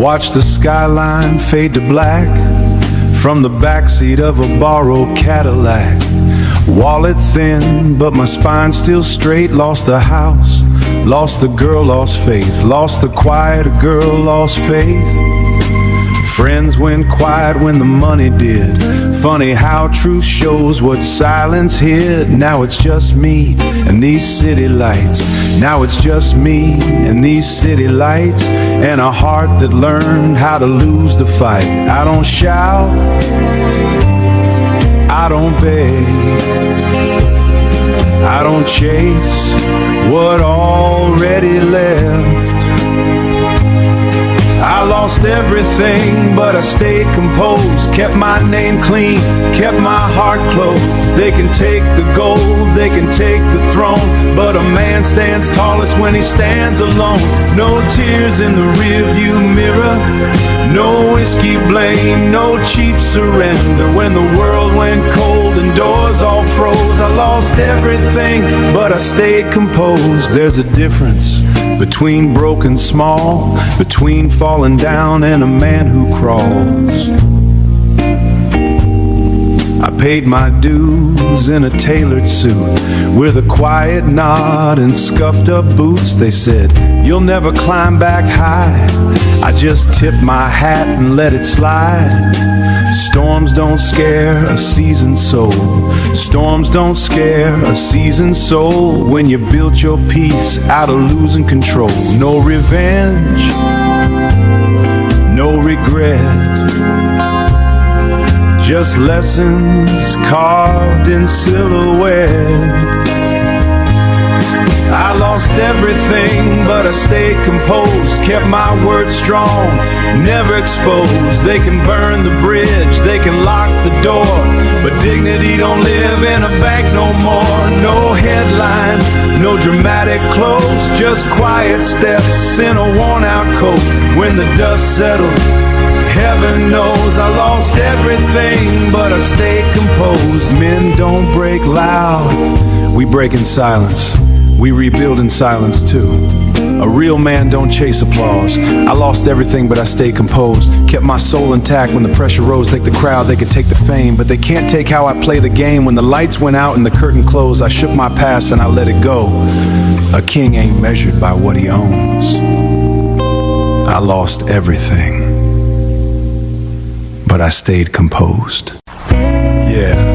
Watch the skyline fade to black from the backseat of a borrowed Cadillac. Wallet thin, but my spine still straight. Lost the house, lost the girl, lost faith. Lost the quiet, a girl, lost faith. Friends went quiet when the money did. Funny how truth shows what silence hid. Now it's just me and these city lights. Now it's just me and these city lights. And a heart that learned how to lose the fight. I don't shout, I don't beg, I don't chase what already left. I lost everything, but I stayed composed. Kept my name clean, kept my heart closed. They can take the gold, they can take the throne, but a man stands tallest when he stands alone. No tears in the rearview mirror, no whiskey blame, no cheap surrender. When the world went cold and doors all froze, I lost everything, but I stayed composed. There's a difference between broken small, between falling down and a man who crawls. I paid my dues in a tailored suit with a quiet nod and scuffed up boots. They said, you'll never climb back high. I just tipped my hat and let it slide. Storms don't scare a seasoned soul. Storms don't scare a seasoned soul. When you built your peace out of losing control. No revenge, no regret, just lessons carved in silhouette. I lost everything, but I stayed composed. Kept my word strong, never exposed. They can burn the bridge, they can lock the door, but dignity don't live in a bank no more. No headlines, no dramatic close, just quiet steps in a worn-out coat. When the dust settled, heaven knows I lost everything, but I stayed composed. Men don't break loud, we break in silence. We rebuild in silence too. A real man don't chase applause. I lost everything, but I stayed composed. Kept my soul intact when the pressure rose. Like the crowd, they could take the fame, but they can't take how I play the game. When the lights went out and the curtain closed, I shook my past and I let it go. A king ain't measured by what he owns. I lost everything, but I stayed composed. Yeah.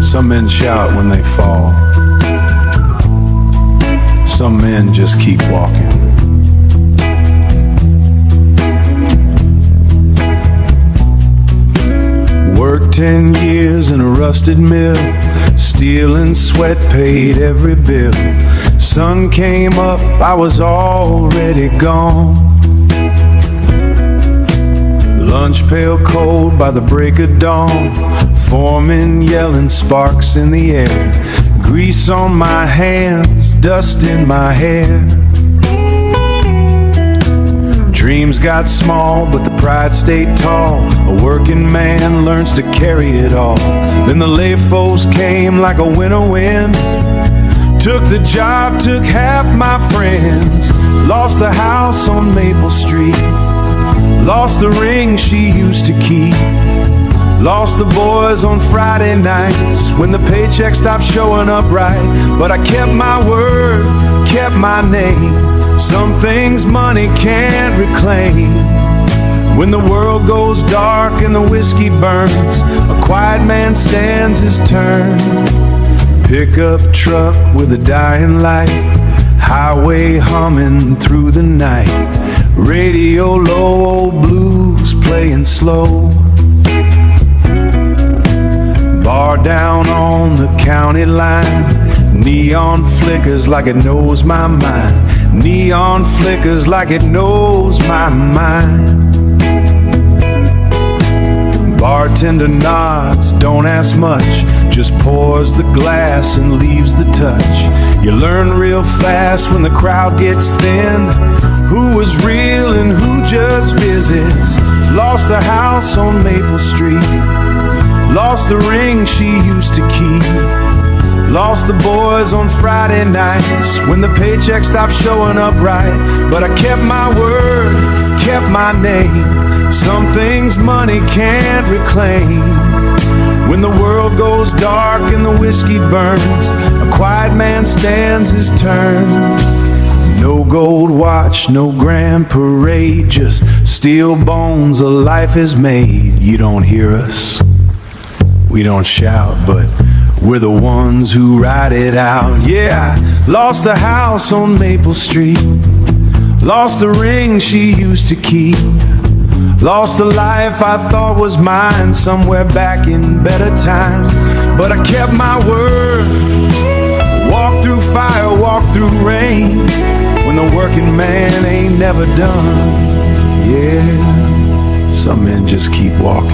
Some men shout when they fall. Some men just keep walking. Worked 10 years in a rusted mill, steel and sweat paid every bill. Sun came up, I was already gone. Lunch pail cold by the break of dawn, foreman yelling, sparks in the air. Grease on my hands, dust in my hair. Dreams got small, but the pride stayed tall. A working man learns to carry it all. Then the LAFOs came like a winter wind. Took the job, took half my friends. Lost the house on Maple Street. Lost the ring she used to keep. Lost the boys on Friday nights when the paycheck stopped showing up right. But I kept my word, kept my name. Some things money can't reclaim. When the world goes dark and the whiskey burns, a quiet man stands his turn. Pickup truck with a dying light, highway humming through the night. Radio low, old blues playing slow. Bar down on the county line, neon flickers like it knows my mind. Neon flickers like it knows my mind. Bartender nods, don't ask much, just pours the glass and leaves the touch. You learn real fast when the crowd gets thin, who is real and who just visits. Lost the house on Maple Street, lost the ring she used to keep. Lost the boys on Friday nights when the paycheck stopped showing up right. But I kept my word, kept my name. Some things money can't reclaim. When the world goes dark and the whiskey burns, a quiet man stands his turn. No gold watch, no grand parade, just steel bones a life is made. You don't hear us, we don't shout, but we're the ones who ride it out. Yeah, I lost the house on Maple Street, lost the ring she used to keep, lost the life I thought was mine somewhere back in better times. But I kept my word, walked through fire, walked through rain, when the working man ain't never done. Yeah, some men just keep walking.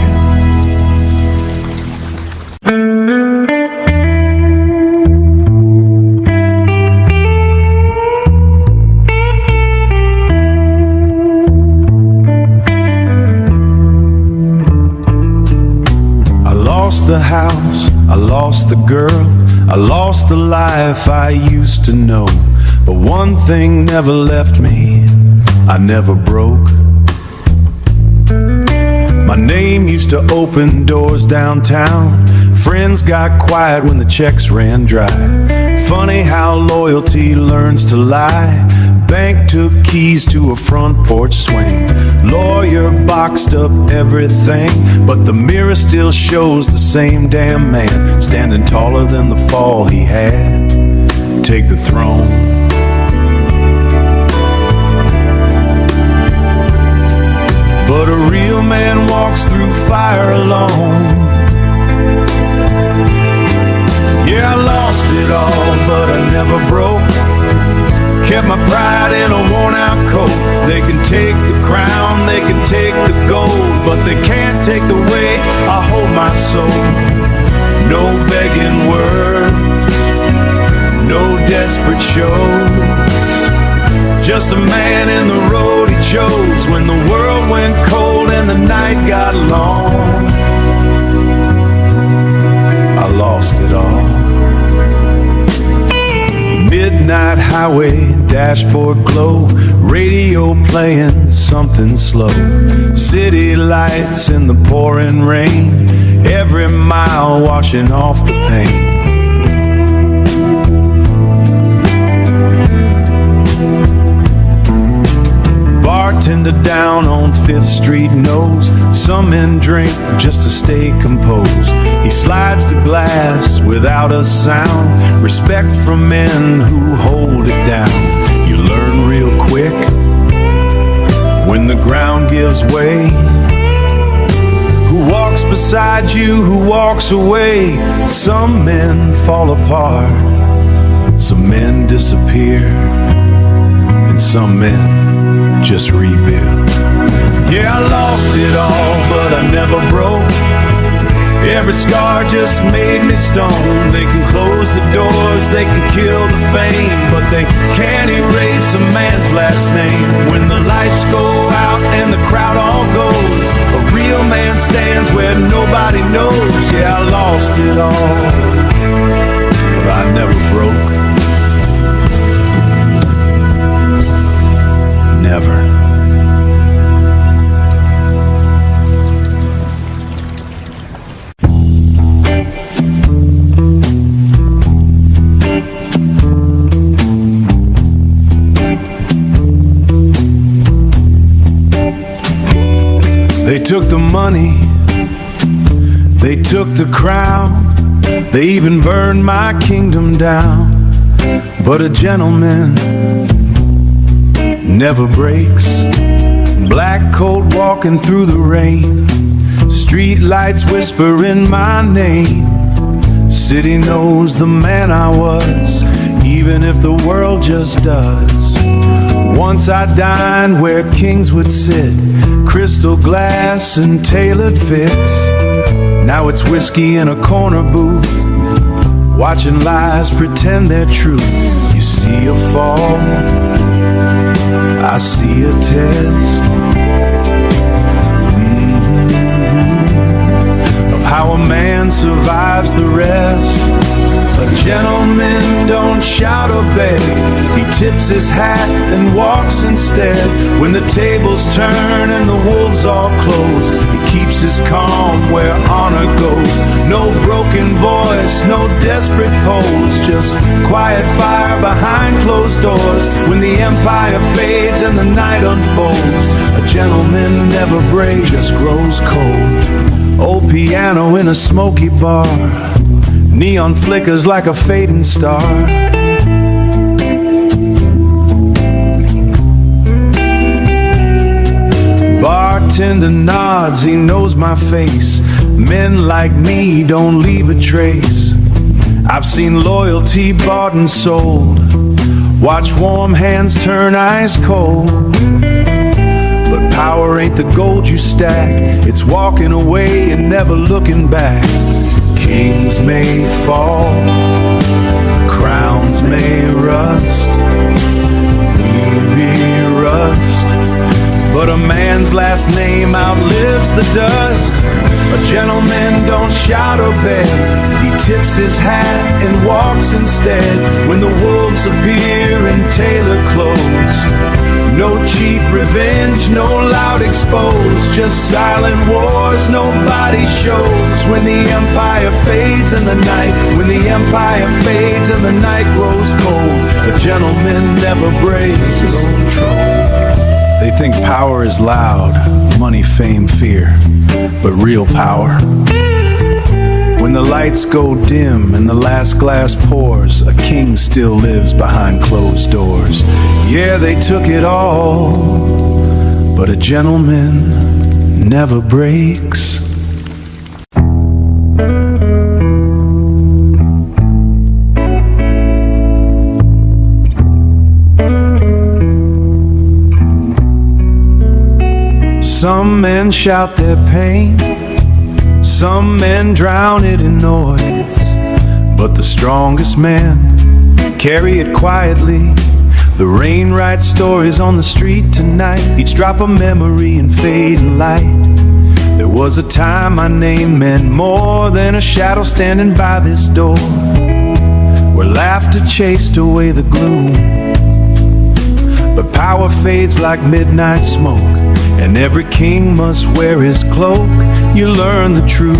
I lost the house, I lost the girl, I lost the life I used to know. But one thing never left me, I never broke. My name used to open doors downtown. Friends got quiet when the checks ran dry. Funny how loyalty learns to lie. Bank took keys to a front porch swing. Lawyer boxed up everything, but the mirror still shows the same damn man, standing taller than the fall he had. Take the throne. But a real man walks through fire alone. Yeah, I lost it all, but I never broke. Kept my pride in a worn-out coat. They can take the crown, they can take the gold, but they can't take the way I hold my soul. No begging words, no desperate shows, just a man in the road he chose when the world went cold and the night got long. I lost it all. Midnight highway, dashboard glow, radio playing something slow. City lights in the pouring rain, every mile washing off the pain. Bartender down on 5th Street knows some men drink just to stay composed. He slides the glass without a sound, respect from men who hold it down. You learn real quick when the ground gives way. Who walks beside you, who walks away? Some men fall apart, some men disappear, and some men just rebuild. Yeah, I lost it all, but I never broke. Every scar just made me stone. They can close the doors, they can kill the fame, but they can't erase a man's last name. When the lights go out and the crowd all goes, a real man stands where nobody knows. Yeah, I lost it all, but I never broke. Never. They took the money, they took the crown, they even burned my kingdom down. But a gentleman never breaks. Black coat walking through the rain, street lights whispering my name. City knows the man I was, even if the world just does. Once I dined where kings would sit, crystal glass and tailored fits. Now it's whiskey in a corner booth, watching lies pretend they're truth. You see a fall, I see a test of how a man survives the rest A gentleman don't shout or beg. He tips his hat and walks instead. When the tables turn and the wolves all close, he keeps his calm where honor goes. No broken voice, no desperate pose, just quiet fire behind closed doors. When the empire fades and the night unfolds, a gentleman never breaks, just grows cold. Old piano in a smoky bar, neon flickers like a fading star. Bartender nods, he knows my face. Men like me don't leave a trace. I've seen loyalty bought and sold, watch warm hands turn ice cold. But power ain't the gold you stack, it's walking away and never looking back. Kings may fall, crowns may rust, movie rust, but a man's last name outlives the dust. A gentleman don't shout or beg, he tips his hat and walks instead. When the wolves appear in tailored clothes, no cheap revenge, no loud expose, just silent wars nobody shows. When the empire fades in the night, when the empire fades and the night grows cold, a gentleman never breaks control. They think power is loud, money, fame, fear, but real power, when the lights go dim and the last glass pours, a king still lives behind closed doors. Yeah, they took it all, but a gentleman never breaks. Some men shout their pain, some men drown it in noise, but the strongest men carry it quietly. The rain writes stories on the street tonight, each drop a memory in fading light. There was a time my name meant more than a shadow standing by this door, where laughter chased away the gloom. But power fades like midnight smoke, and every king must wear his cloak. You learn the truth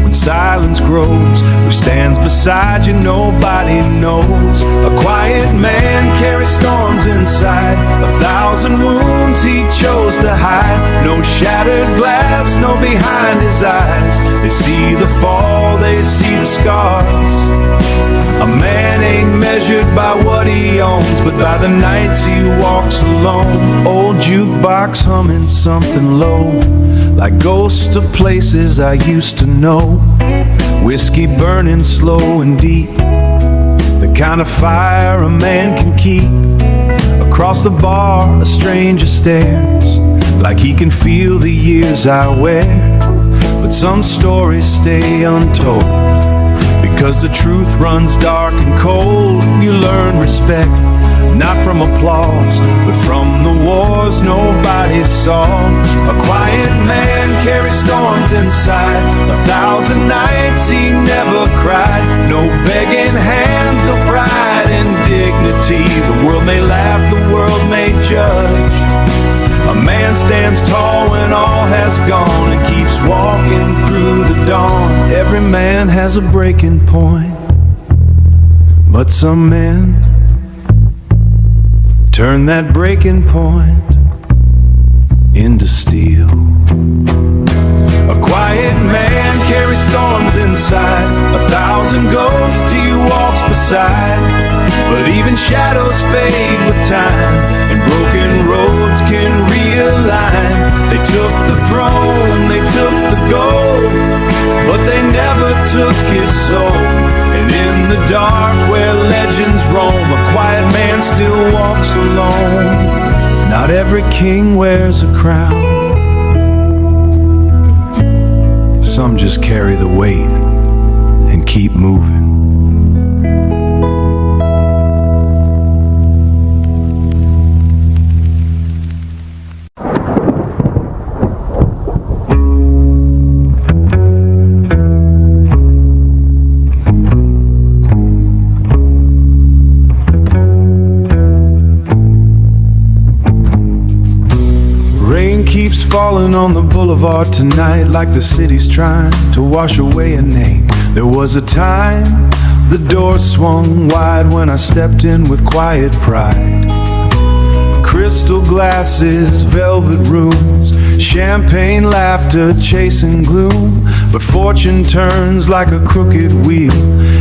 when silence grows. Who stands beside you, nobody knows. A quiet man carries storms inside, 1,000 wounds he chose to hide. No shattered glass, no behind his eyes. They see the fall, they see the scars. A man ain't measured by what he owns, but by the nights he walks alone. Old jukebox humming something low, like ghosts of places I used to know. Whiskey burning slow and deep, the kind of fire a man can keep. Across the bar a stranger stares, like he can feel the years I wear. But some stories stay untold, because the truth runs dark and cold. You learn respect, not from applause, but from the wars nobody saw. A quiet man carries storms inside, 1,000 nights he never cried. No begging hands, no pride and dignity. The world may laugh, the world may judge. A man stands tall when all has gone and keeps walking through the dawn. Every man has a breaking point, but some men turn that breaking point into steel. A quiet man carries storms inside, 1,000 ghosts he walks beside. But even shadows fade with time, and broken roads can realign. They took the throne, they took the gold, but they never took his soul. And in the dark where legends roam, a quiet man still walks alone. Not every king wears a crown, some just carry the weight and keep moving. falling on the boulevard tonight, like the city's trying to wash away a name. There was a time the door swung wide when I stepped in with quiet pride. Crystal glasses, velvet rooms, champagne laughter chasing gloom. But fortune turns like a crooked wheel,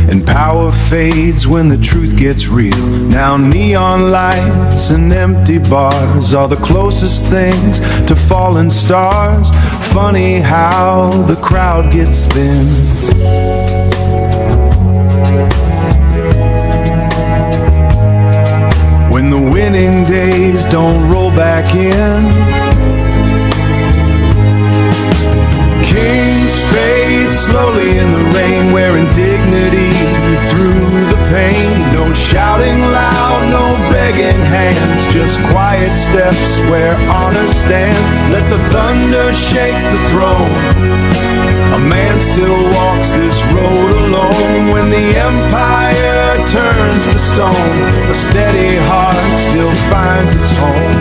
and power fades when the truth gets real. Now neon lights and empty bars are the closest things to fallen stars. Funny how the crowd gets thin. When the winning days don't roll back in, kings fade slowly in the rain, wearing dignity through the pain. No shouting loud, no begging hands, just quiet steps where honor stands. Let the thunder shake the throne. A man still walks this road alone. When the empire turns to stone, a steady heart still finds its home.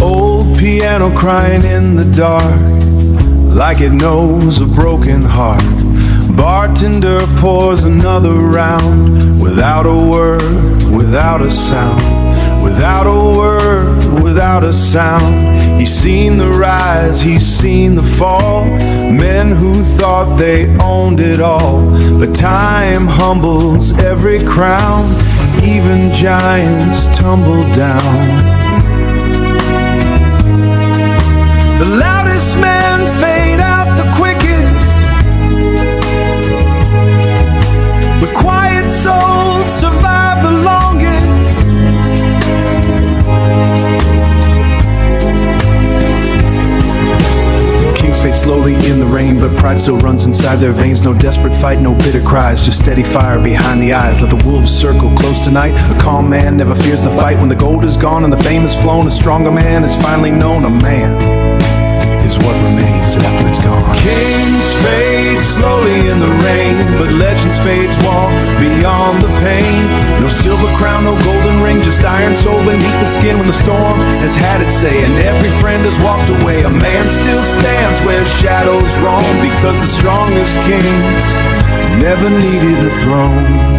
Old piano crying in the dark, like it knows a broken heart. Bartender pours another round, without a word, without a sound. Without a word, without a sound. He's seen the rise, he's seen the fall. Men who thought they owned it all. But time humbles every crown. Even giants tumble down. The loudest men fade out the quickest, but quiet souls survive the longest. Kings fade slowly in the rain, but pride still runs inside their veins. No desperate fight, no bitter cries, just steady fire behind the eyes. Let the wolves circle close tonight. A calm man never fears the fight. When the gold is gone and the fame is flown, a stronger man is finally known. A man is what remains after it's gone. Kings fade slowly in the rain, but legends fades walk beyond the pain. No silver crown, no golden ring, just iron soul beneath the skin. When the storm has had its say and every friend has walked away, a man still stands where shadows roam, because the strongest kings never needed a throne.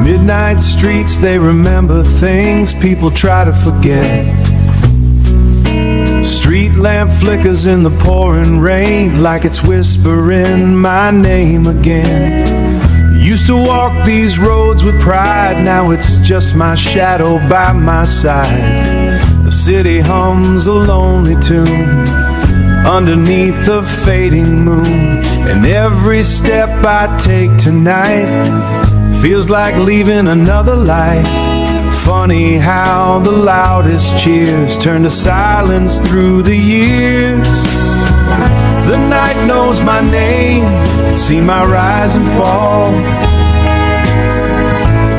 Midnight streets, they remember things people try to forget. Street lamp flickers in the pouring rain, like it's whispering my name again. Used to walk these roads with pride, now it's just my shadow by my side. The city hums a lonely tune underneath the fading moon, and every step I take tonight feels like leaving another life. Funny how the loudest cheers turn to silence through the years. The night knows my name, it's seen my rise and fall.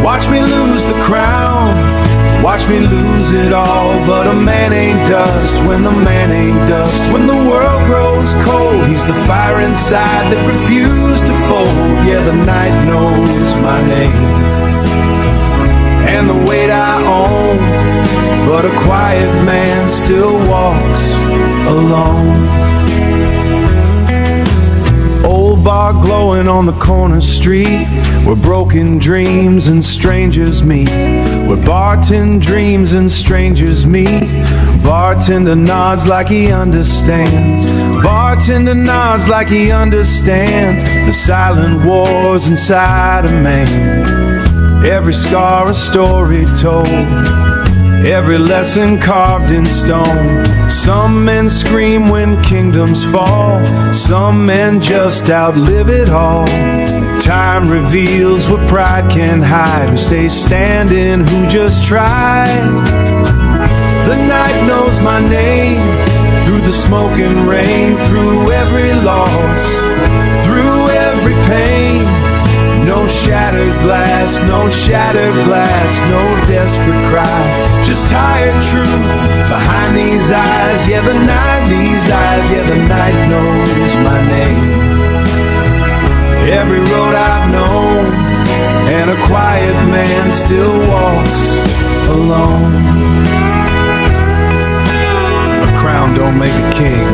Watch me lose the crown, watch me lose it all. But a man ain't dust when the man ain't dust. When the world grows cold, he's the fire inside that refused to fold. Yeah, the night knows my name and the weight I own, but a quiet man still walks alone. Old bar glowing on the corner street, where broken dreams and strangers meet, where bartend dreams and strangers meet. Bartender nods like he understands. Bartender nods like he understands the silent wars inside a man. Every scar a story told, every lesson carved in stone. Some men scream when kingdoms fall, some men just outlive it all. Time reveals what pride can hide, who stays standing, who just tried. The night knows my name, through the smoke and rain, through every loss, through every pain. No shattered glass, no shattered glass, no desperate cry, just tired truth behind these eyes. Yeah, the night, these eyes, yeah, the night knows my name. Every road I've known, and a quiet man still walks alone. A crown don't make a king,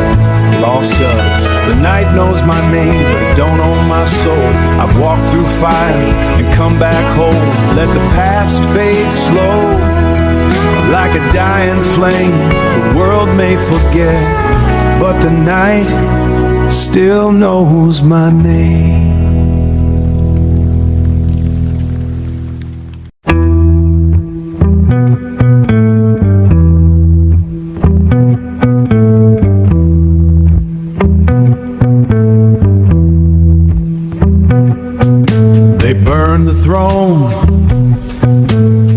lost does. The night knows my name, but it don't own my soul. I've walked through fire and come back whole. Let the past fade slow, like a dying flame. The world may forget, but the night still knows my name.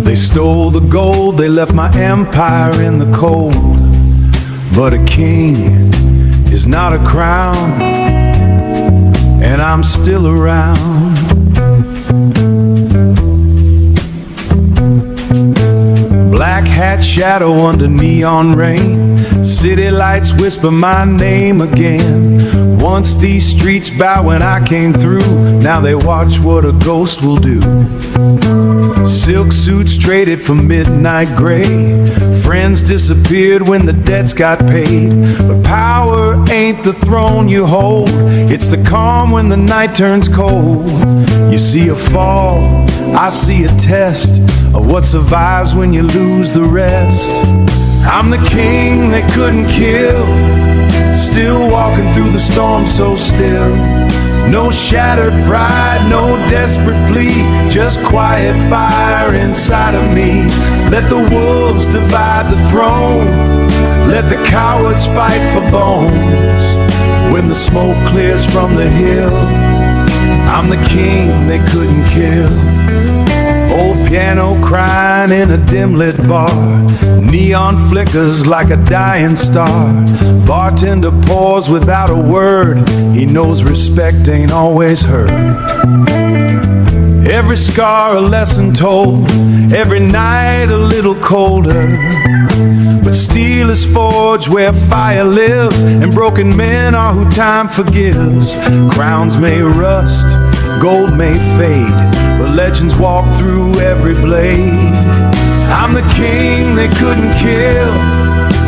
They stole the gold, they left my empire in the cold. But a king is not a crown, and I'm still around. Black hat shadow under neon rain, city lights whisper my name again. Once these streets bowed when I came through, now they watch what a ghost will do. Silk suits traded for midnight gray, friends disappeared when the debts got paid. But power ain't the throne you hold, it's the calm when the night turns cold. You see a fall, I see a test of what survives when you lose the rest. I'm the king they couldn't kill, still walking through the storm so still. No shattered pride, no desperate plea, just quiet fire inside of me. Let the wolves divide the throne, let the cowards fight for bones. When the smoke clears from the hill, I'm the king they couldn't kill. Old piano crying in a dim-lit bar, neon flickers like a dying star. Bartender pours without a word, he knows respect ain't always heard. Every scar a lesson told, every night a little colder. But steel is forged where fire lives, and broken men are who time forgives. Crowns may rust, gold may fade, but legends walk through every blade. I'm the king they couldn't kill,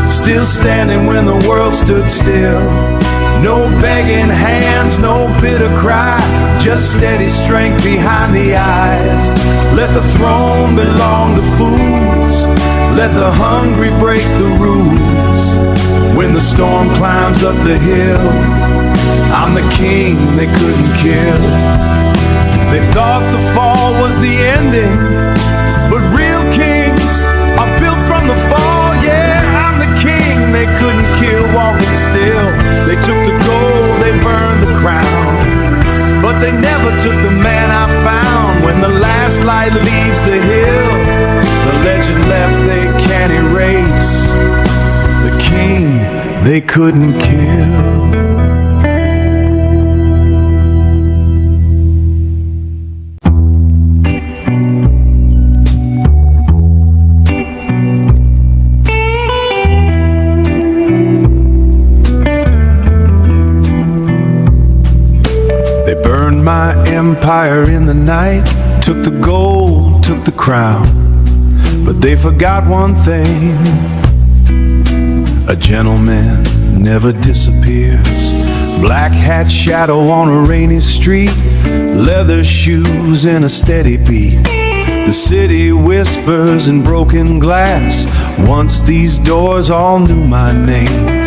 still standing when the world stood still. No begging hands, no bitter cry, just steady strength behind the eyes. Let the throne belong to fools, let the hungry break the rules. When the storm climbs up the hill, I'm the king they couldn't kill. They thought the fall was the ending, but real kings are built from the fall. Yeah, I'm the king they couldn't kill, walking still. They took the gold, they burned the crown, but they never took the man I found. When the last light leaves the hill, the legend left they can't erase. The king they couldn't kill. My empire in the night, took the gold, took the crown, but they forgot one thing: a gentleman never disappears. Black hat shadow on a rainy street, leather shoes in a steady beat. The city whispers in broken glass, once these doors all knew my name.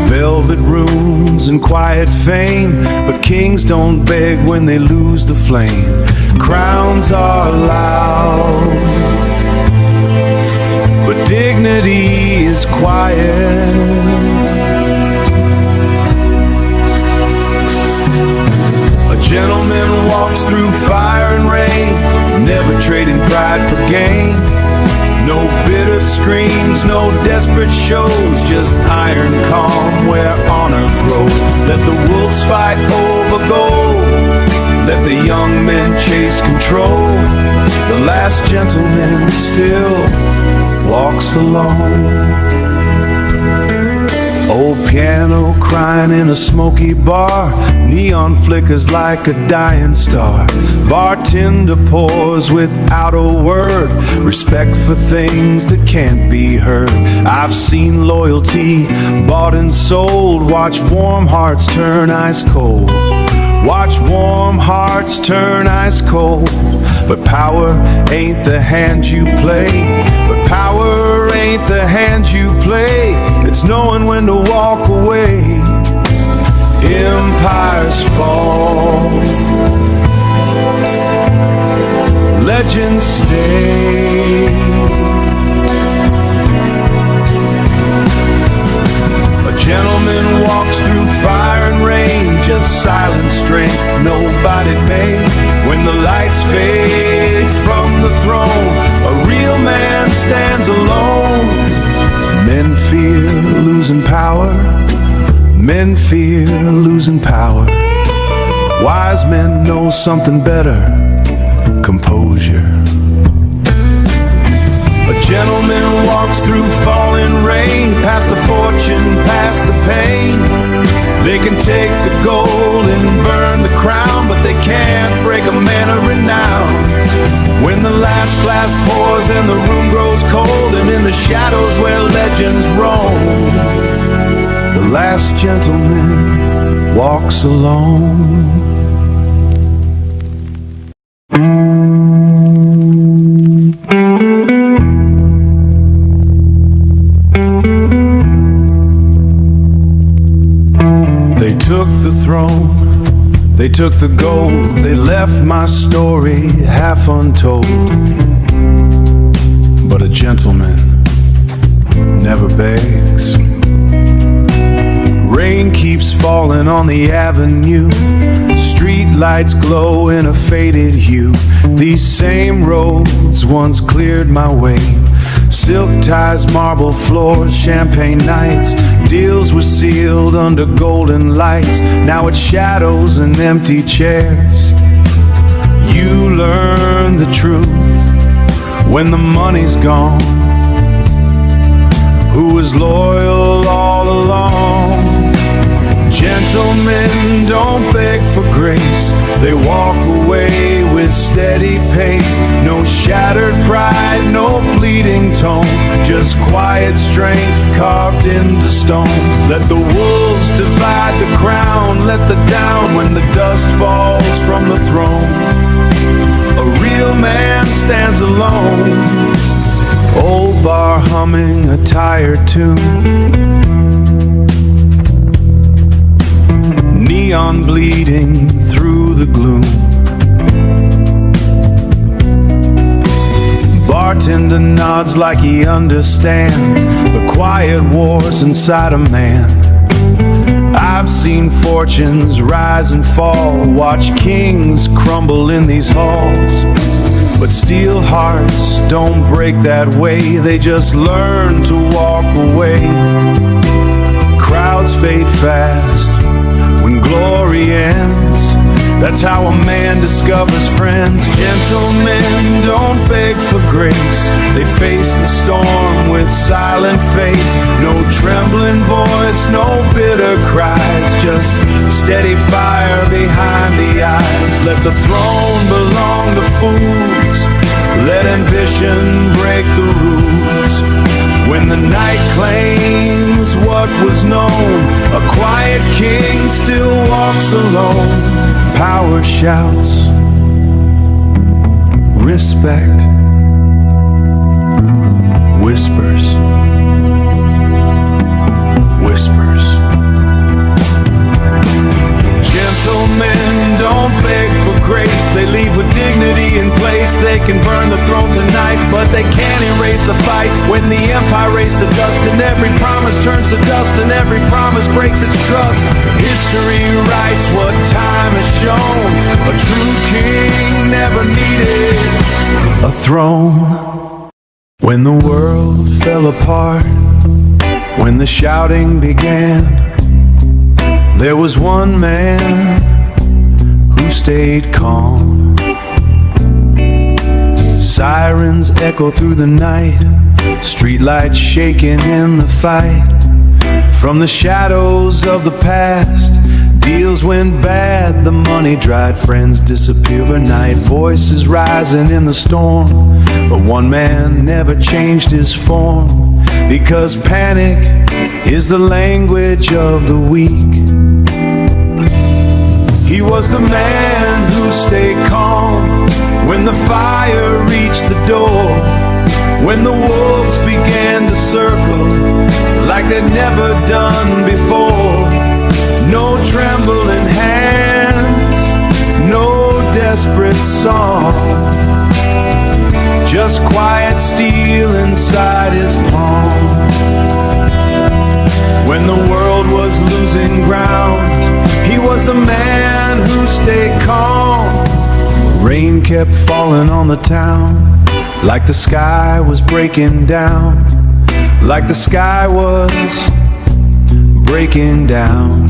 Velvet rooms and quiet fame, but kings don't beg when they lose the flame. Crowns are loud, but dignity is quiet. A gentleman walks through fire and rain, never trading pride for gain. No bitter screams, no desperate shows, just iron calm where honor grows. Let the wolves fight over gold, let the young men chase control. The last gentleman still walks alone. Old piano crying in a smoky bar, neon flickers like a dying star. Bartender pours without a word, respect for things that can't be heard. I've seen loyalty bought and sold, watch warm hearts turn ice cold. Watch warm hearts turn ice cold. But power ain't the hand you play. But power ain't the hand you play. It's knowing when to walk away. Empires fall, legends stay. A gentleman walks through fire and rain, just silent strength nobody made. When the lights fade from the throne, a real man stands alone. Men fear losing power. Men fear losing power. Wise men know something better: composure. A gentleman walks through falling rain, past the fortune, past the pain. They can take the gold and burn the crown, but they can't break a man of renown. When the last glass pours and the room grows cold, and in the shadows where legends roam, the last gentleman walks alone. They took the throne, they took the gold, they left my story half untold. But a gentleman never begs. Rain keeps falling on the avenue, street lights glow in a faded hue. These same roads once cleared my way. Silk ties, marble floors, champagne nights. Deals were sealed under golden lights. Now it's shadows and empty chairs. You learn the truth when the money's gone. Who was loyal all along? Gentlemen don't beg for grace. They walk away with steady pace. No shattered pride, no pleading tone, just quiet strength carved into stone. Let the wolves divide the crown, let the down when the dust falls from the throne. A real man stands alone. Old bar humming a tired tune, neon bleeding through the gloom. Bartender nods like he understands the quiet wars inside a man. I've seen fortunes rise and fall, watch kings crumble in these halls. But steel hearts don't break that way, they just learn to walk away. Crowds fade fast when glory ends. That's how a man discovers friends. Gentlemen don't beg for grace. They face the storm with silent face. No trembling voice, no bitter cries, just steady fire behind the eyes. Let the throne belong to fools. Let ambition break the rules. When the night claims what was known, a quiet king still walks alone. Power shouts respect, whispers, whispers. Gentlemen don't beg for grace. They leave with dignity in place. They can burn the throne tonight, but they can't erase the fight. When the empire raised the dust, and every promise turns to dust, and every promise breaks its trust. History writes what time has shown. A true king never needed a throne. When the world fell apart, when the shouting began, there was one man who who stayed calm. Sirens echo through the night, streetlights shaking in the fight. From the shadows of the past, deals went bad, the money dried, friends disappear overnight. Voices rising in the storm, but one man never changed his form. Because panic is the language of the weak. He was the man who stayed calm when the fire reached the door, when the wolves began to circle like they'd never done before. No trembling hands, no desperate song, just quiet steel inside his palm. When the world was losing ground, he was the man who stayed calm. Rain kept falling on the town, like the sky was breaking down, like the sky was breaking down.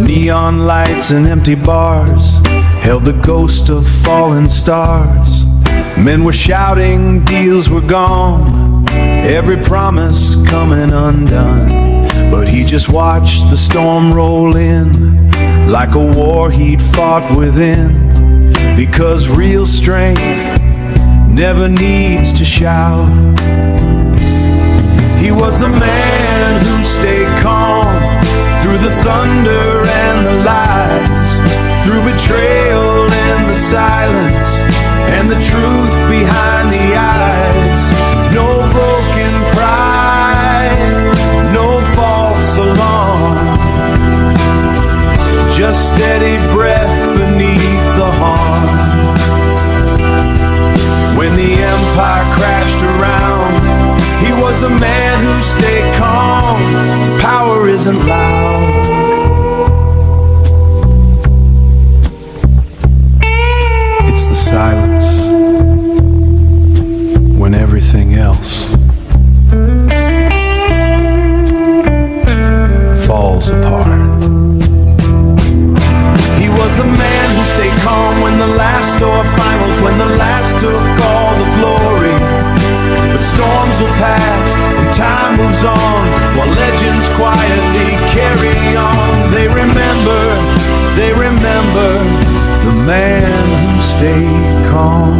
Neon lights and empty bars held the ghost of fallen stars. Men were shouting, deals were gone, every promise coming undone. But he just watched the storm roll in, like a war he'd fought within. Because real strength never needs to shout. He was the man who stayed calm through the thunder and the lies, through betrayal and the silence, and the truth behind the eyes. No broken pride, no false alarm, just steady breath beneath the harm. When the empire crashed around, he was the man who stayed calm. Power isn't loud, it's the silence when everything else falls apart. He was the man who stayed calm when the last door finals, when the last took all the glory. But storms will pass and time moves on, while legends quietly carry on. They remember the man who stayed calm.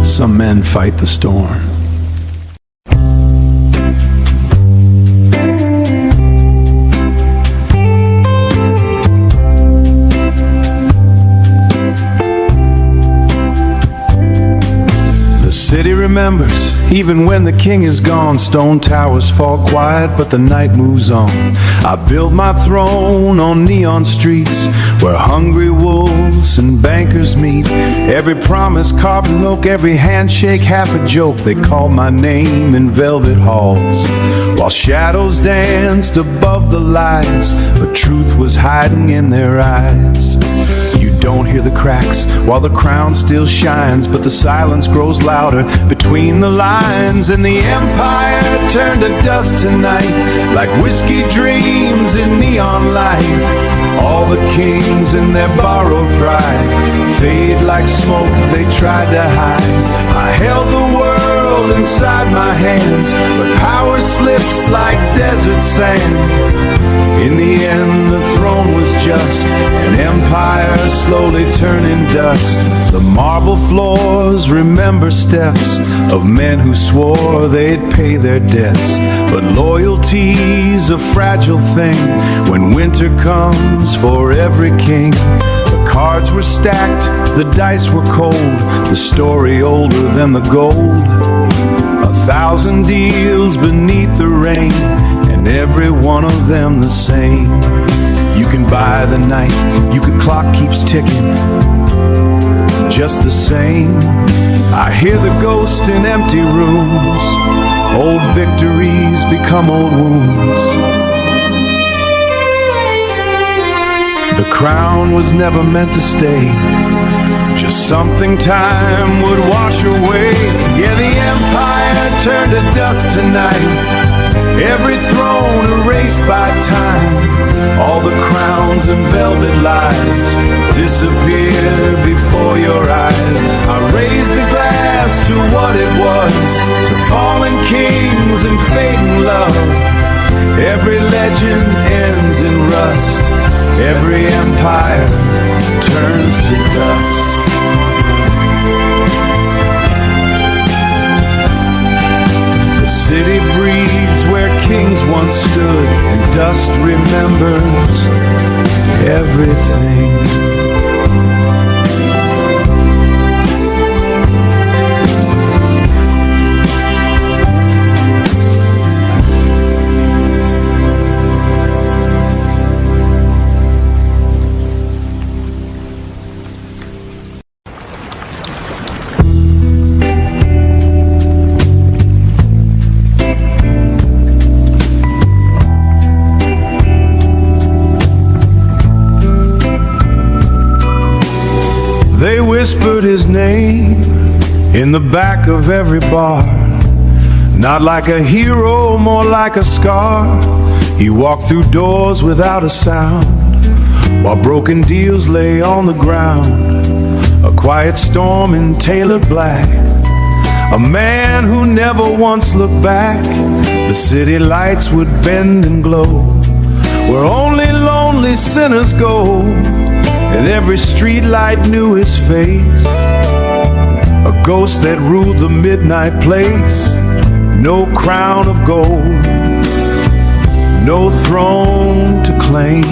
Some men fight the storm. City remembers, even when the king is gone. Stone towers fall quiet, but the night moves on. I build my throne on neon streets, where hungry wolves and bankers meet. Every promise carved in oak, every handshake half a joke. They called my name in velvet halls, while shadows danced above the lies, but truth was hiding in their eyes. Don't hear the cracks while the crown still shines, but the silence grows louder between the lines. And the empire turned to dust tonight, like whiskey dreams in neon light. All the kings in their borrowed pride fade like smoke they tried to hide. I held the world inside my hands, but power slips like desert sand. In the end, the throne was just an empire slowly turning dust. The marble floors remember steps of men who swore they'd pay their debts. But loyalty's a fragile thing when winter comes for every king. The cards were stacked, the dice were cold, the story older than the gold. 1,000 deals beneath the rain, and every one of them the same. You can buy the night, you could clock keeps ticking, just the same. I hear the ghost in empty rooms, old victories become old wounds. The crown was never meant to stay, just something time would wash away. Yeah, the empire turned to dust tonight, every throne erased by time. All the crowns and velvet lies disappear before your eyes. I raised a glass to what it was, to fallen kings and fading love. Every legend ends in rust, every empire turns to dust. The city breathes where kings once stood, and dust remembers everything. They whispered his name in the back of every bar. Not like a hero, more like a scar. He walked through doors without a sound, while broken deals lay on the ground. A quiet storm in tailored black, a man who never once looked back. The city lights would bend and glow where only lonely sinners go, and every street light knew his face, a ghost that ruled the midnight place. No crown of gold, no throne to claim,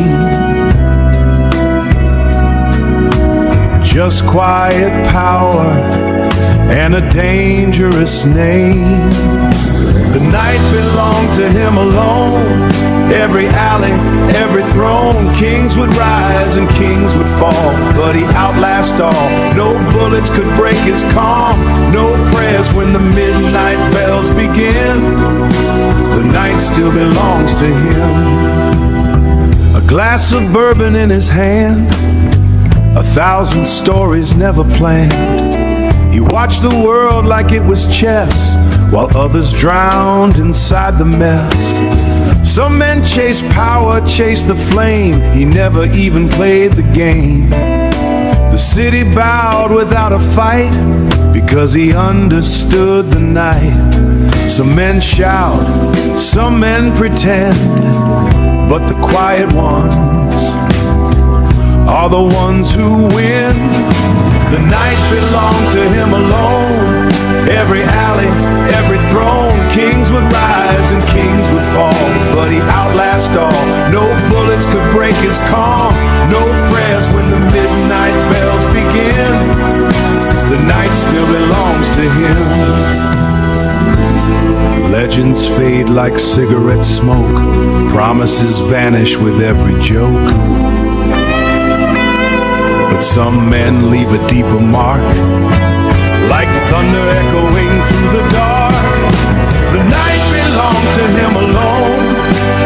just quiet power and a dangerous name. The night belonged to him alone. Every alley, every throne, kings would rise and kings would fall, but he outlasted all. No bullets could break his calm, no prayers when the midnight bells begin. The night still belongs to him. A glass of bourbon in his hand, 1,000 stories never planned. He watched the world like it was chess, while others drowned inside the mess. Some men chased power, chased the flame. He never even played the game. The city bowed without a fight because he understood the night. Some men shout, some men pretend, but the quiet ones are the ones who win. The night belonged to him alone. Every alley, every throne, kings would rise and kings would fall, but he outlasted all. No bullets could break his calm, no prayers when the midnight bells begin. The night still belongs to him. Legends fade like cigarette smoke, promises vanish with every joke, but some men leave a deeper mark, like thunder echoing through the dark. The night belonged to him alone,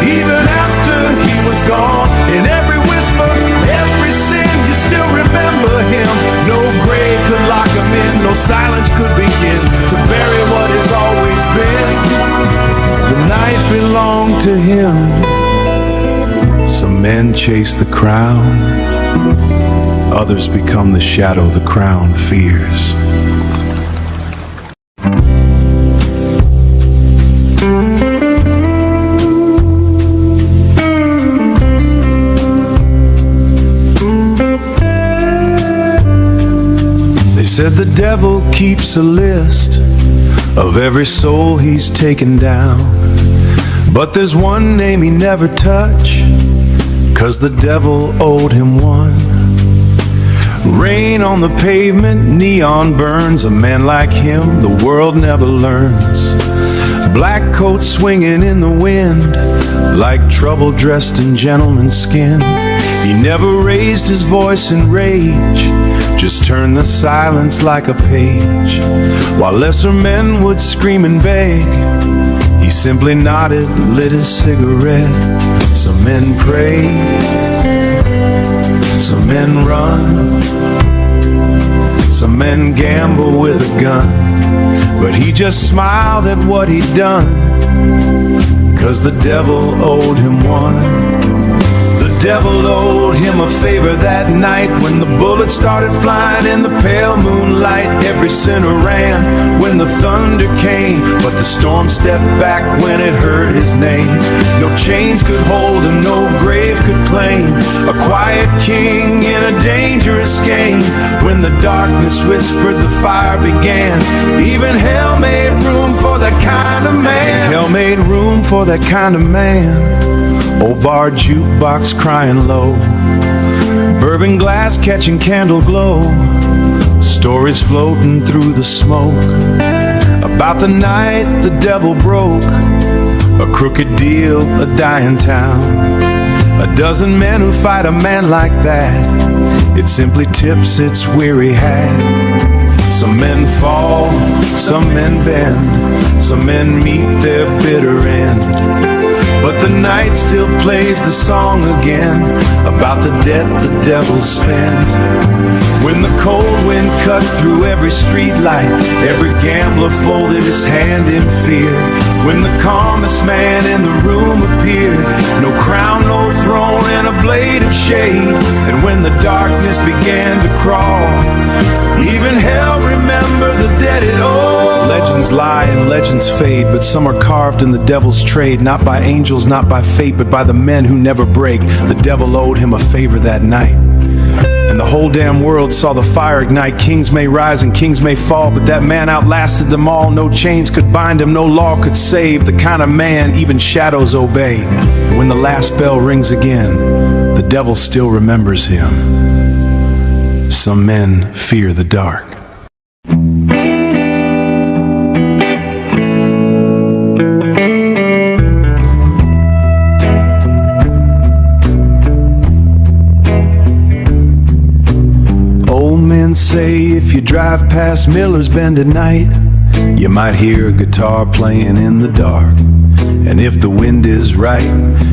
even after he was gone. In every whisper, every sin, you still remember him. No grave could lock him in, no silence could begin to bury what has always been. The night belonged to him. Some men chase the crown, others become the shadow the crown fears. They said the devil keeps a list of every soul he's taken down, but there's one name he never touched, 'cause the devil owed him one. Rain on the pavement, neon burns. A man like him, the world never learns. Black coat swinging in the wind, like trouble dressed in gentleman's skin. He never raised his voice in rage, just turned the silence like a page. While lesser men would scream and beg, he simply nodded, lit his cigarette. Some men pray, some men run, some men gamble with a gun, but he just smiled at what he'd done, 'cause the devil owed him one. The devil owed him a favor that night when the bullets started flying in the pale moonlight. Every sinner ran when the thunder came, but the storm stepped back when it heard his name. No chains could hold him, no grave could claim. A quiet king in a dangerous game. When the darkness whispered, the fire began. Even hell made room for that kind of man. Hell made room for that kind of man. Old bar jukebox crying low, bourbon glass catching candle glow, stories floating through the smoke about the night the devil broke a crooked deal, a dying town. A dozen men who fight a man like that, it simply tips its weary hat. Some men fall, some men bend, some men meet their bitter end. But the night still plays the song again about the debt the devil spent. When the cold wind cut through every street light, every gambler folded his hand in fear. When the calmest man in the room appeared, no crown, no throne, and a blade of shade. And when the darkness began to crawl, even hell remembered the debt it owed. Legends lie and legends fade, but some are carved in the devil's trade. Not by angels, not by fate, but by the men who never break. The devil owed him a favor that night, and the whole damn world saw the fire ignite. Kings may rise and kings may fall, but that man outlasted them all. No chains could bind him, no law could save. The kind of man even shadows obey. And when the last bell rings again, the devil still remembers him. Some men fear the dark. Say if you drive past Miller's Bend at night, you might hear a guitar playing in the dark. And if the wind is right,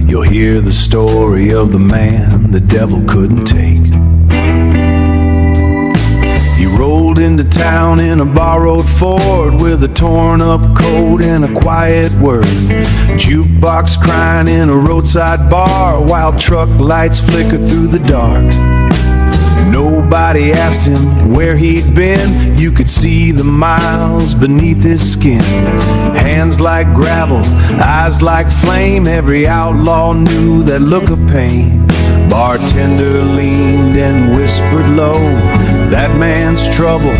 you'll hear the story of the man the devil couldn't take. He rolled into town in a borrowed Ford with a torn up coat and a quiet word. Jukebox crying in a roadside bar while truck lights flickered through the dark. Nobody asked him where he'd been. You could see the miles beneath his skin. Hands like gravel, eyes like flame. Every outlaw knew that look of pain. Bartender leaned and whispered low, that man's trouble,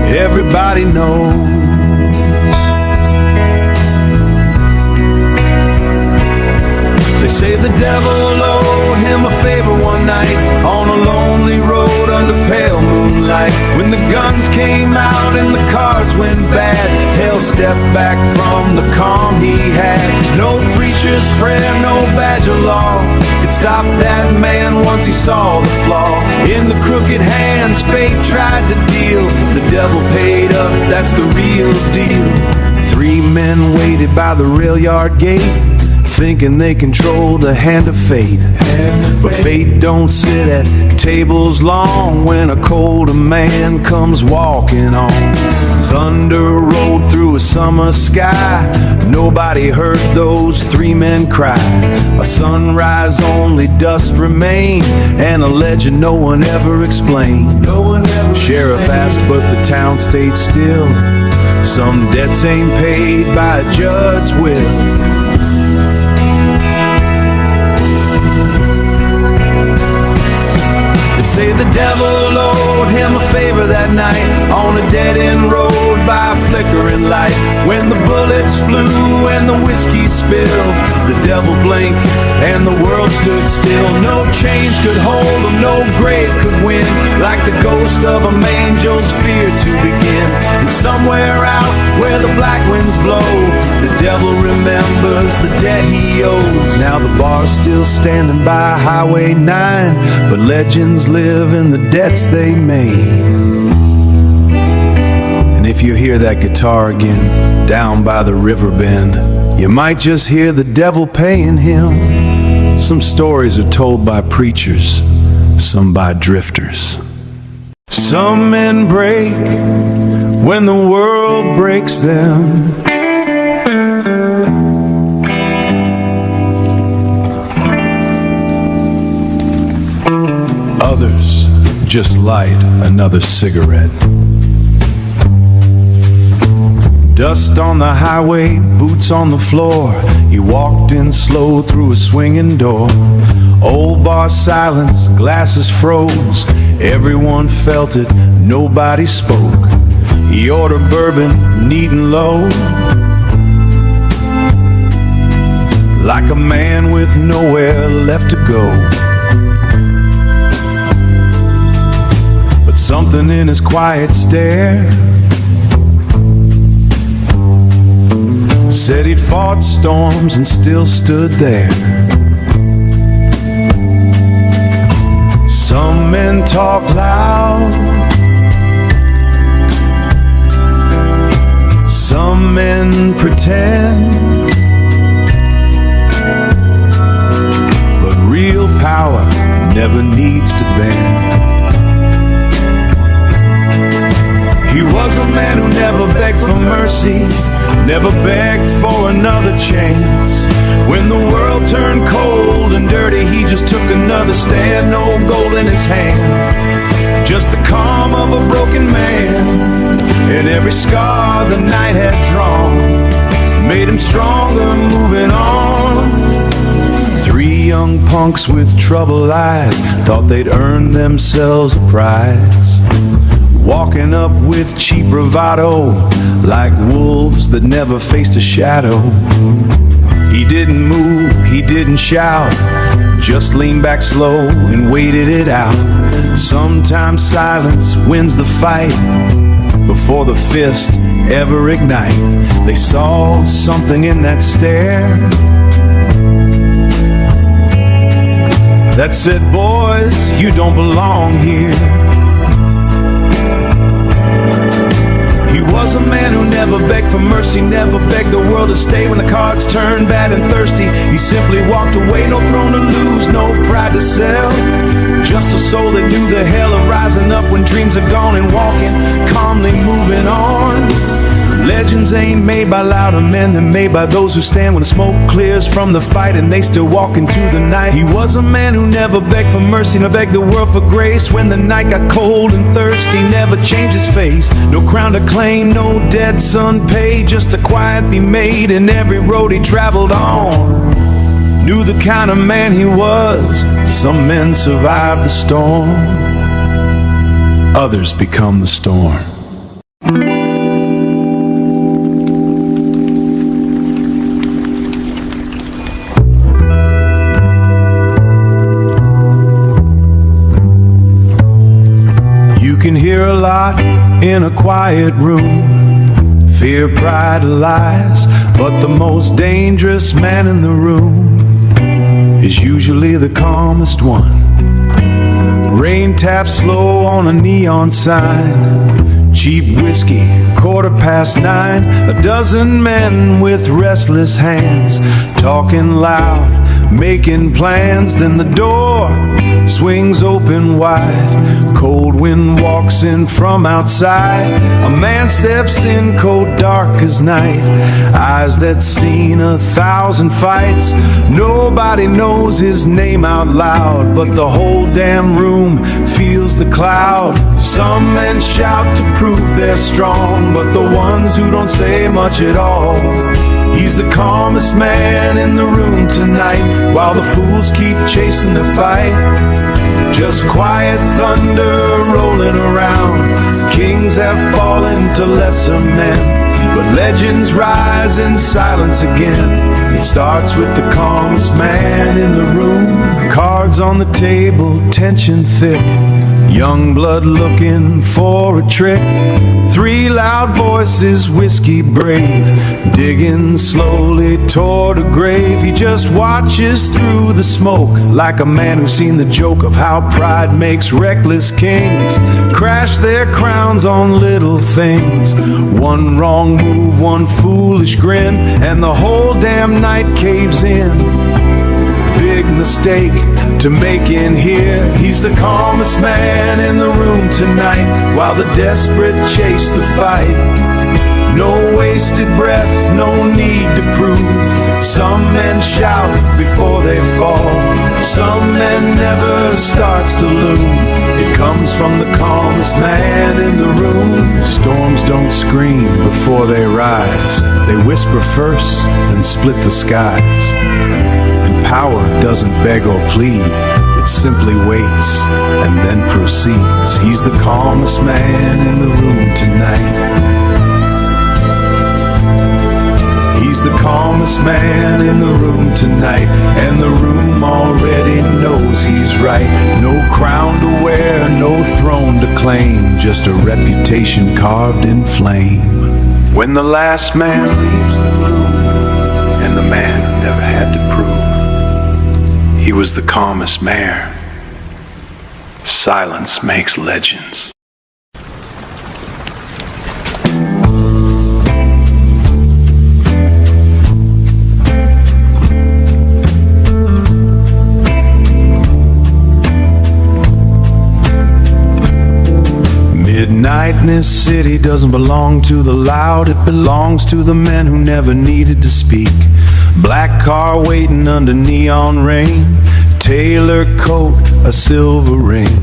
everybody knows. They say the devil owed him a favor one night on a lonely road under pale moonlight. When the guns came out and the cards went bad, hell stepped back from the calm he had. No preacher's prayer, no badge of law could stop that man once he saw the flaw. In the crooked hands fate tried to deal, the devil paid up, that's the real deal. 3 men waited by the rail yard gate, thinking they control the hand of fate. But fate don't sit at tables long when a colder man comes walking on. Thunder rolled through a summer sky, nobody heard those 3 men cry. By sunrise only dust remained, and a legend no one ever explained. Sheriff asked but the town stayed still. Some debts ain't paid by a judge's will. Say the devil owed him a favor that night on a dead-end road by a flickering light. When the bullets flew and the whiskey spilled, the devil blinked and the world stood still. No chains could hold him, no grave could win, like the ghost of a angel's fear to begin. And somewhere out where the black winds blow, the devil remembers the debt he owes. Now the bar's still standing by Highway 9, but legends live in the debts they made. And if you hear that guitar again down by the river bend, you might just hear the devil paying him. Some stories are told by preachers, some by drifters. Some men break when the world breaks them. Others just light another cigarette. Dust on the highway, boots on the floor. He walked in slow through a swinging door. Old bar silence, glasses froze. Everyone felt it, nobody spoke. He ordered bourbon, neat and low, like a man with nowhere left to go. But something in his quiet stare said he'd fought storms and still stood there. Some men talk loud, some men pretend, but real power never needs to bend. He was a man who never begged for mercy, never begged for another chance. When the world turned cold and dirty, he just took another stand. No gold in his hand, just the calm of a broken man. And every scar the night had drawn made him stronger, moving on. Three young punks with troubled eyes thought they'd earned themselves a prize, walking up with cheap bravado, like wolves that never faced a shadow. He didn't move, he didn't shout, just leaned back slow and waited it out. Sometimes silence wins the fight before the fist ever ignite. They saw something in that stare that said, boys, you don't belong here. He was a man who never begged for mercy, never begged the world to stay when the cards turned bad and thirsty. He simply walked away, no throne to lose, no pride to sell, just a soul that knew the hell of rising up when dreams are gone and walking, calmly moving on. Legends ain't made by louder men, they're made by those who stand when the smoke clears from the fight and they still walk into the night. He was a man who never begged for mercy, nor begged the world for grace. When the night got cold and thirsty, never changed his face. No crown to claim, no dead son paid, just the quiet he made in every road he traveled on. Knew the kind of man he was. Some men survive the storm, others become the storm. You can hear a lot in a quiet room, fear, pride, lies, but the most dangerous man in the room is usually the calmest one. Rain taps slow on a neon sign, cheap whiskey, 9:15. A dozen men with restless hands, talking loud, making plans. Then the door swings open wide, cold wind walks in from outside. A man steps in, coat dark as night, eyes that seen 1,000 fights. Nobody knows his name out loud, but the whole damn room feels the cloud. Some men shout to prove they're strong, but the ones who don't say much at all. He's the calmest man in the room tonight, while the fools keep chasing the fight. Just quiet thunder rolling around. Kings have fallen to lesser men, but legends rise in silence again. It starts with the calmest man in the room. Cards on the table, tension thick, young blood looking for a trick. Three loud voices, whiskey brave, digging slowly toward a grave. He just watches through the smoke, like a man who's seen the joke of how pride makes reckless kings crash their crowns on little things. One wrong move, one foolish grin, and the whole damn night caves in. Big mistake to make in here. He's the calmest man in the room tonight, while the desperate chase the fight. No wasted breath, no need to prove. Some men shout before they fall. Some men never starts to loom. It comes from the calmest man in the room. Storms don't scream before they rise. They whisper first, then split the skies. And power doesn't beg or plead. It simply waits and then proceeds. He's the calmest man in the room tonight. He's the calmest man in the room tonight, and the room already knows he's right. No crown to wear, no throne to claim, just a reputation carved in flame. When the last man leaves the room, and the man who never had to prove, he was the calmest mayor. Silence makes legends. Midnight in this city doesn't belong to the loud. It belongs to the men who never needed to speak. Black car waiting under neon rain, tailor coat, a silver ring.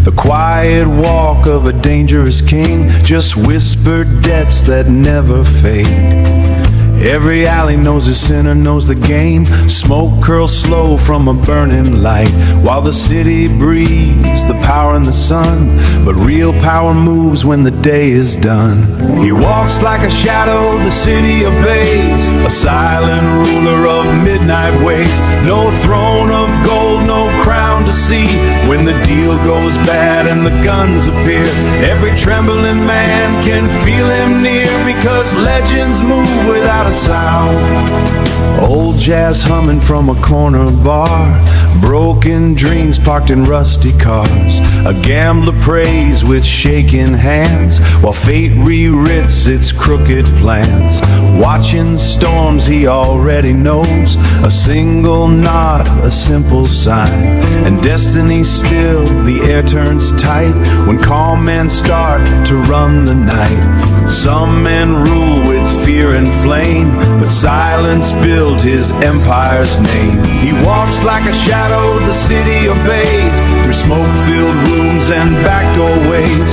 The quiet walk of a dangerous king, just whispered debts that never fade. Every alley knows a sinner, knows the game. Smoke curls slow from a burning light, while the city breathes the power in the sun. But real power moves when the day is done. He walks like a shadow, the city obeys, a silent ruler of midnight ways. No throne of gold, no crown to see. When the deal goes bad and the guns appear, every trembling man can feel him near, because legends move without a sound. Old jazz humming from a corner bar, broken dreams parked in rusty cars. A gambler prays with shaking hands, while fate rewrites its crooked plans. Watching storms he already knows, a single nod, a simple sign. And destiny still, the air turns tight when calm men start to run the night. Some men rule with fear and flame, but silence built his empire's name. He walks like a shadow, the city obeys, through smoke-filled rooms and back doorways.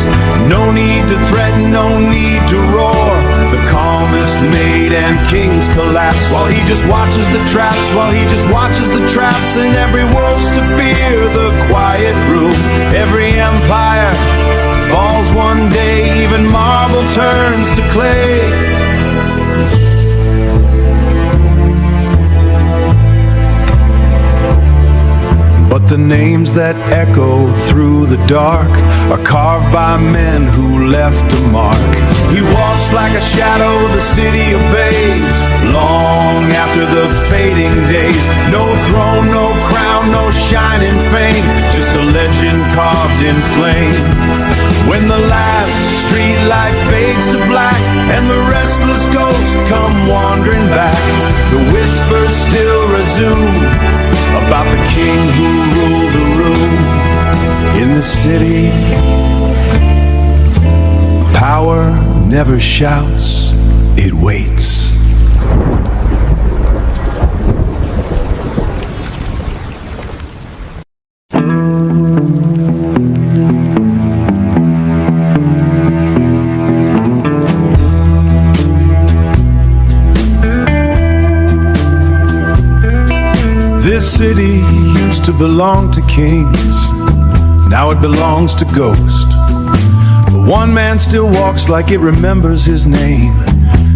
No need to threaten, no need to roar. The calmest made and kings collapse, while he just watches the traps, while he just watches the traps. And every wolf's to fear the quiet room. Every empire falls one day, even marble turns to clay. But the names that echo through the dark are carved by men who left a mark. He walks like a shadow, the city obeys, long after the fading days. No throne, no crown, no shining fame, just a legend carved in flame. When the last street light fades to black and the restless ghosts come wandering back, the whispers still resume about the king who ruled the room. In the city, power never shouts, it waits. This city used to belong to kings, now it belongs to ghosts. But one man still walks like it remembers his name.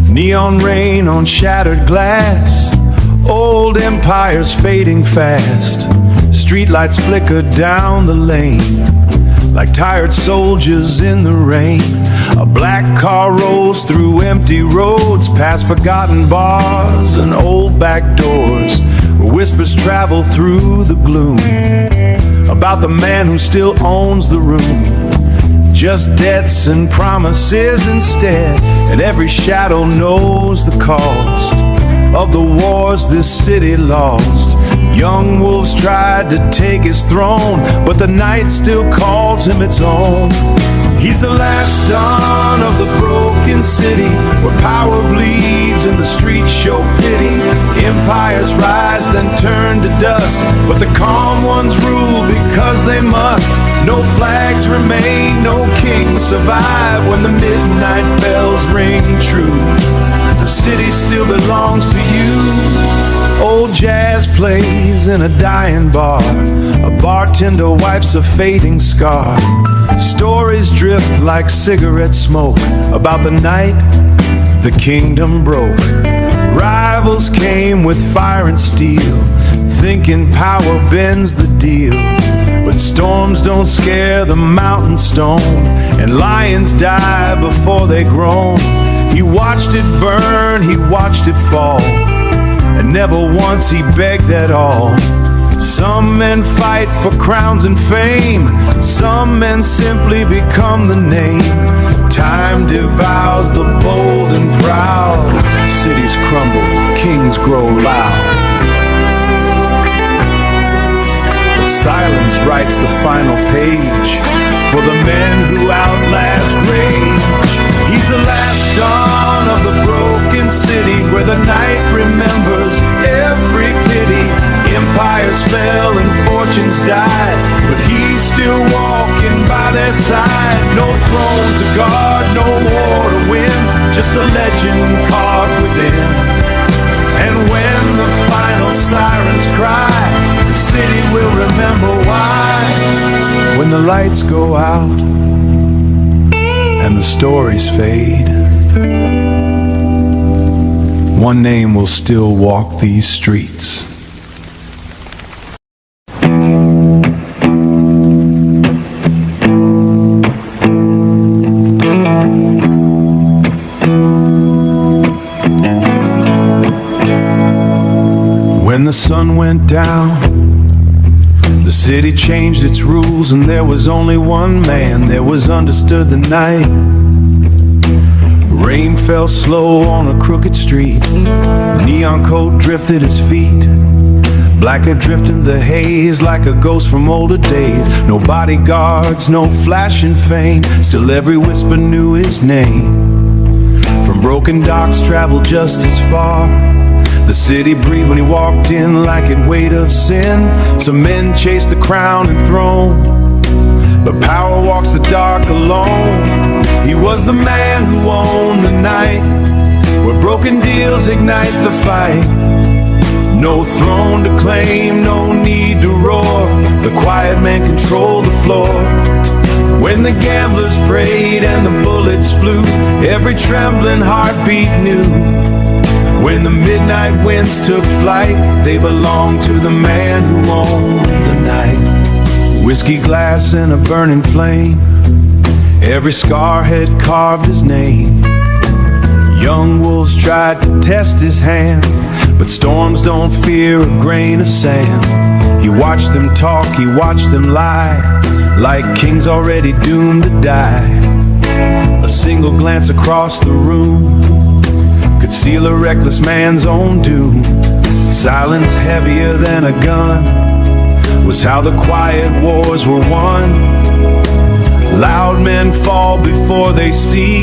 Neon rain on shattered glass, old empires fading fast. Streetlights flicker down the lane like tired soldiers in the rain. A black car rolls through empty roads, past forgotten bars and old back doors, where whispers travel through the gloom about the man who still owns the room. Just debts and promises instead, and every shadow knows the cost of the wars this city lost. Young wolves tried to take his throne, but the night still calls him its own. He's the last dawn of the broken city, where power bleeds and the streets show pity. Empires rise, then turn to dust, but the calm ones rule because they must. No flags remain, no kings survive when the midnight bells ring true. The city still belongs to you. Old jazz plays in a dying bar. A bartender wipes a fading scar. Stories drift like cigarette smoke about the night the kingdom broke. Rivals came with fire and steel, thinking power bends the deal. But storms don't scare the mountain stone, and lions die before they grown. He watched it burn, he watched it fall, and never once he begged at all. Some men fight for crowns and fame, some men simply become the name. Time devours the bold and proud. Cities crumble, kings grow loud. But silence writes the final page for the men who outlast rage. He's the last dawn of the broken city, where the night remembers every pity. Empires fell and fortunes died, but he's still walking by their side. No throne to guard, no war to win, just a legend carved within. And when the final sirens cry, the city will remember why. When the lights go out and the stories fade, one name will still walk these streets. When the sun went down, the city changed its rules, and there was only one man. There was understood the night. Rain fell slow on a crooked street. Neon coat drifted his feet. Black adrift in the haze like a ghost from older days. No bodyguards, no flashing fame, still every whisper knew his name. From broken docks traveled just as far. The city breathed when he walked in like it weighed of sin. Some men chased the crown and throne, but power walks the dark alone. He was the man who owned the night, where broken deals ignite the fight. No throne to claim, no need to roar. The quiet man controlled the floor. When the gamblers prayed and the bullets flew, every trembling heartbeat knew. When the midnight winds took flight, they belonged to the man who owned the night. Whiskey glass in a burning flame, every scar had carved his name. Young wolves tried to test his hand, but storms don't fear a grain of sand. He watched them talk, he watched them lie, like kings already doomed to die. A single glance across the room could seal a reckless man's own doom. Silence heavier than a gun was how the quiet wars were won. Loud men fall before they see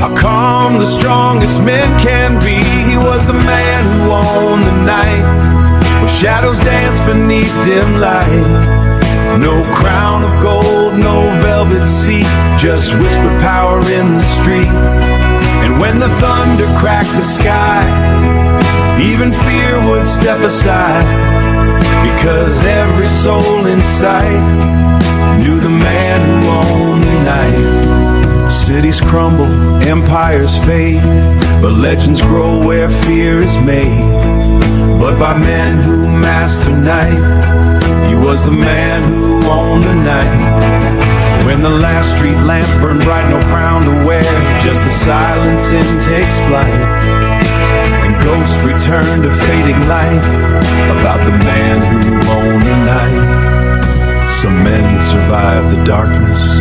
how calm the strongest men can be. He was the man who owned the night, where shadows dance beneath dim light. No crown of gold, no velvet seat, just whispered power in the street. And when the thunder cracked the sky, even fear would step aside, because every soul in sight knew the man who owned the night. Cities crumble, empires fade, but legends grow where fear is made. But by men who master night, he was the man who owned the night. When the last street lamp burned bright, no crown to wear, just the silence in takes flight, and ghosts return to fading light, about the man who owned the night. Some men survive the darkness,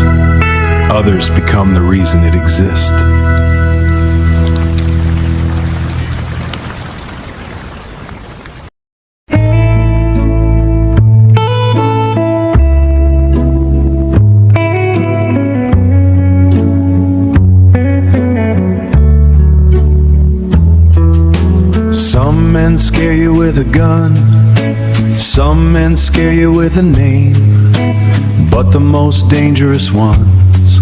others become the reason it exists. men scare you with a gun, some men scare you with a name, but the most dangerous ones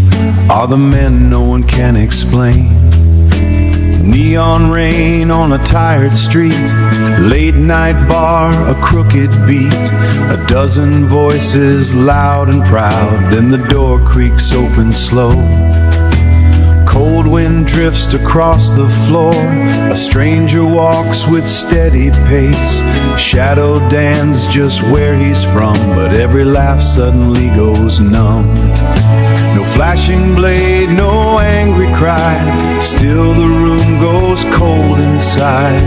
are the men no one can explain. Neon rain on a tired street, late night bar, a crooked beat, a dozen voices loud and proud, then the door creaks open slow. Cold wind drifts across the floor, a stranger walks with steady pace. Shadow Dan's just where he's from, but every laugh suddenly goes numb. No flashing blade, no angry cry, still the room goes cold inside.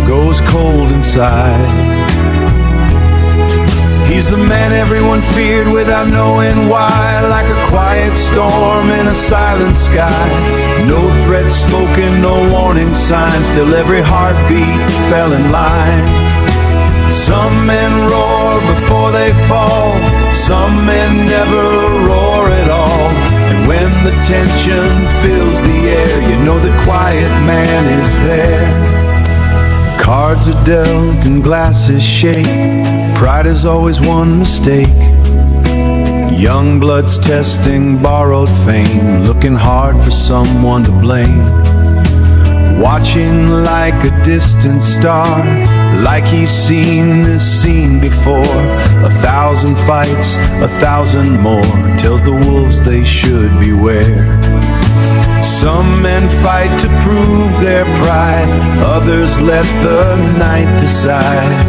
Goes cold inside. He's the man everyone feared without knowing why, like a quiet storm in a silent sky. No threat spoken, no warning signs, till every heartbeat fell in line. Some men roar before they fall, some men never roar at all. And when the tension fills the air, you know the quiet man is there. Cards are dealt and glasses shake, pride is always one mistake. Young blood's testing borrowed fame, looking hard for someone to blame. Watching like a distant star, like he's seen this scene before. 1,000 fights, 1,000 more, tells the wolves they should beware. Some men fight to prove their pride, others let the night decide.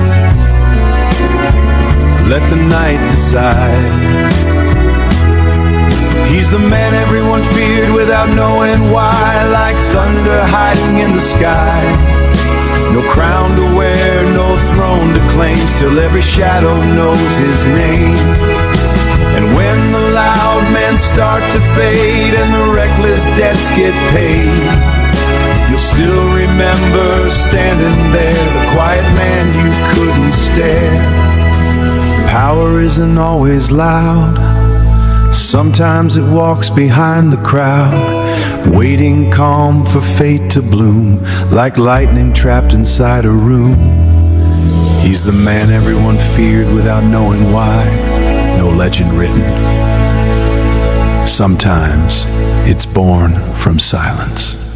Let the night decide. He's the man everyone feared without knowing why, like thunder hiding in the sky. No crown to wear, no throne to claim, still every shadow knows his name. And when the loud men start to fade and the reckless debts get paid, you'll still remember standing there, the quiet man you couldn't stare. Power isn't always loud, sometimes it walks behind the crowd, waiting calm for fate to bloom, like lightning trapped inside a room. He's the man everyone feared without knowing why, no legend written. Sometimes it's born from silence.